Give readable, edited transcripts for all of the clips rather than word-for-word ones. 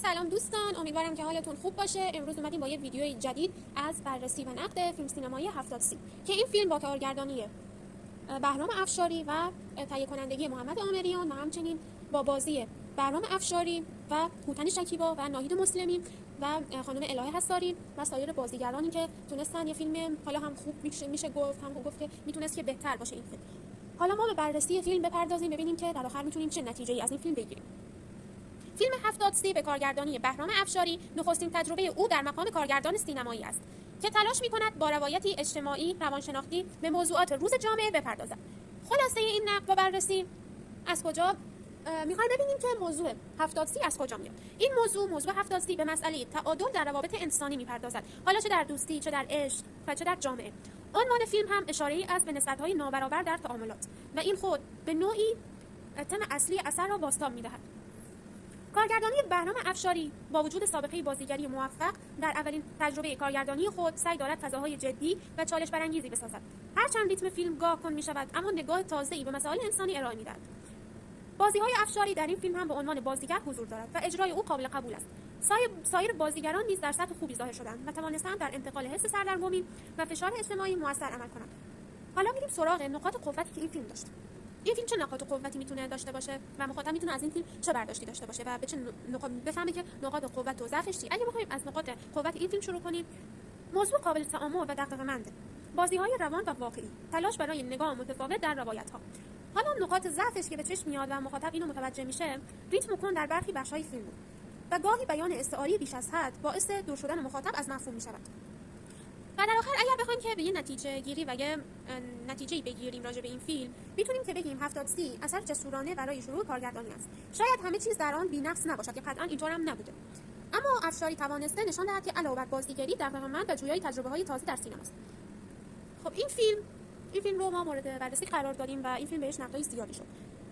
سلام دوستان، امیدوارم که حالتون خوب باشه. امروز اومدیم با یه ویدیوی جدید از بررسی و نقد فیلم سینمایی 70 که این فیلم با کارگردانی بهرام افشاری و تهیه کنندگی محمد آمریان و همچنین با بازی بهرام افشاری و هوتن شکیبا و ناهید مسلمی و خانم الهه حصاری و سایر بازیگرانی که تونستن یه فیلم حالا هم خوب میشه گفت که میتونست که بهتر باشه این فیلم. حالا ما به بررسی فیلم بپردازیم، ببینیم که در آخر میتونیم چه نتیجه‌ای از این فیلم بگیریم. فیلم 70 به کارگردانی بهرام افشاری نخستین تجربه او در مقام کارگردان سینمایی است که تلاش می‌کند با روایتی اجتماعی روانشناختی به موضوعات روز جامعه بپردازد. خلاصه این نقد و بررسی از کجا می‌خوایم ببینیم که موضوع 70 از کجا میاد. این موضوع 70 به مسئله تعادل در روابط انسانی می‌پردازد، حالا چه در دوستی، چه در عشق و چه در جامعه. عنوان فیلم هم اشاره‌ای است به نسبت‌های نابرابر در تعاملات و این خود به نوعی تم اصلی اثر را بازتاب می‌دهد. کارگردانی بهرام افشاری با وجود سابقه بازیگری موفق در اولین تجربه کارگردانی خود سعی دارد فضاهای جدی و چالش برانگیزی بسازد. هرچند ریتم فیلم گاه کند می‌شود، اما نگاه تازه‌ای به مسائل انسانی ارائه می‌دهد. بازی‌های افشاری در این فیلم هم به عنوان بازیگر حضور دارد و اجرای او قابل قبول است. سایر بازیگران نیز در سطح خوبی ظاهر شدند و توانستند در انتقال حس سردرگمی و فشار اجتماعی مؤثر عمل کنند. حالا می‌ریم سراغ نقاط قوتی که این فیلم داشت. این فیلم چه نقاط قوتی میتونه داشته باشه و مخاطب میتونه از این فیلم چه برداشتی داشته باشه و به چه بفهمه که نقاط قوت و ضعفش چیه. اگه بخوایم از نقاط قوت این فیلم شروع کنیم، موضوع قابل تأمل و دغدغه‌منده. بازی‌های روان و واقعی، تلاش برای نگاه متفاوت در روایت‌ها. حالا نقاط ضعفش که به چشم میاد و مخاطب اینو متوجه میشه، ریتم کند در برخی بخش‌های فیلم بود و گاهی بیان استعاری بیش از حد باعث دور شدن مخاطب از مفهوم میشود. و در آخر اگر بخوایم که به یه نتیجه گیری و یه نتیجه‌ای بگیریم راجع به این فیلم، میتونیم که بگیم 70 اثر جسورانه برای شروع کارگردانی است. شاید همه چیز در آن بی‌نقص نباشد که قطعاً اینطور هم نبوده، اما افشاری توانسته نشان دهد که علاوه بر بازیگری دغدغه‌مند و جویای تجربه‌های تازه در سینما است. خب این فیلم رو ما مورد بررسی قرار دادیم و این فیلم بهش نقدای زیادی شد.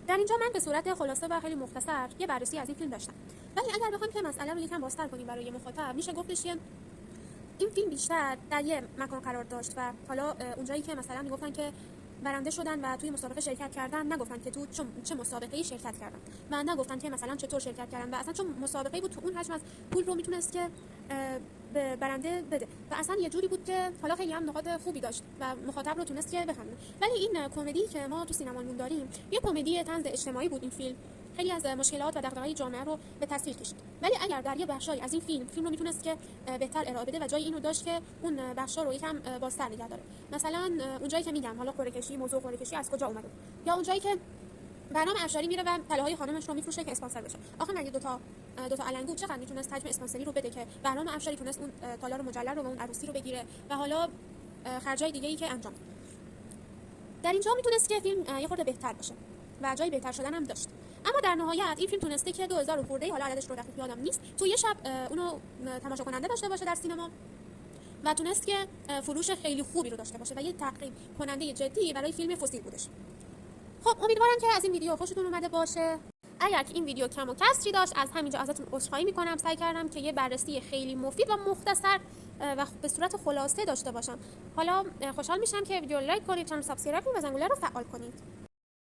در اینجا من به صورت خلاصه و خیلی مختصر یه بررسی از این فیلم داشتم. ولی اگر بخوایم که مسئله رو یکم بازتر کنیم برای مخاطب، میشه گفتش که این فیلم بیشتر در یه مکان قرار داشت و حالا اونجایی که مثلا میگفتن که برنده شدن و توی مسابقه شرکت کردن، نگفتن که تو چه مسابقه‌ای شرکت کردن و نگفتن که مثلا چطور شرکت کردن و اصلا چون مسابقه‌ای بود تو اون حجم از پول رو میتونست که به برنده بده و اصلا یه جوری بود که حالا خیلی هم نقاط خوبی داشت و مخاطب رو تونست که بفهمه. ولی این کمدی که ما تو سینمامون داریم یه کمدی طنز اجتماعی بود. این فیلم خیلی از مشکلات و دغدغه‌های جامعه رو به تصویر کشید، ولی اگر در یه بخشای از این فیلم رو میتونست که بهتر ارائه بده و جای اینو داشت که اون بخشا رو یکم بازتر نگه داره. مثلا اونجایی که میگم حالا موضوع قرعه‌کشی از کجا اومده، یا اونجایی که بهرام افشاری میره و طلاهای خانمش رو میفروشه که اسپانسر بشه. آخه مگه دو تا علنگو چقدر میتونست حجم اسپانسری رو بده که بهرام افشاری تونست اون تالار مجلل رو و اون عروسی رو بگیره و حالا خرجای دیگه‌ای که انجام داد. در اینجا میتونست که فیلم یه خورده بهتر باشه و جای بهتر شدن هم داشت، اما در نهایت این فیلم تونسته که 2000 خورده، حالا عددش رو دقیق یادم نیست، تو یه شب اونو تماشا کننده داشته باشه در سینما و تونست که فروش خیلی خوبی رو داشته باشه و یه تقدیم کننده جدی برای فیلم فسیل بودش. خب امیدوارم که از این ویدیو خوشتون اومده باشه. اگر که این ویدیو کم و کسری داشت، از همینجا ازتون عذرخواهی میکنم. سعی کردم که یه بررسی خیلی مفید و مختصر و به صورت خلاصه داشته باشم. حالا خوشحال میشم که ویدیو لایک کنید، چنل سابسکرایب کنید و زنگوله رو فعال کنید.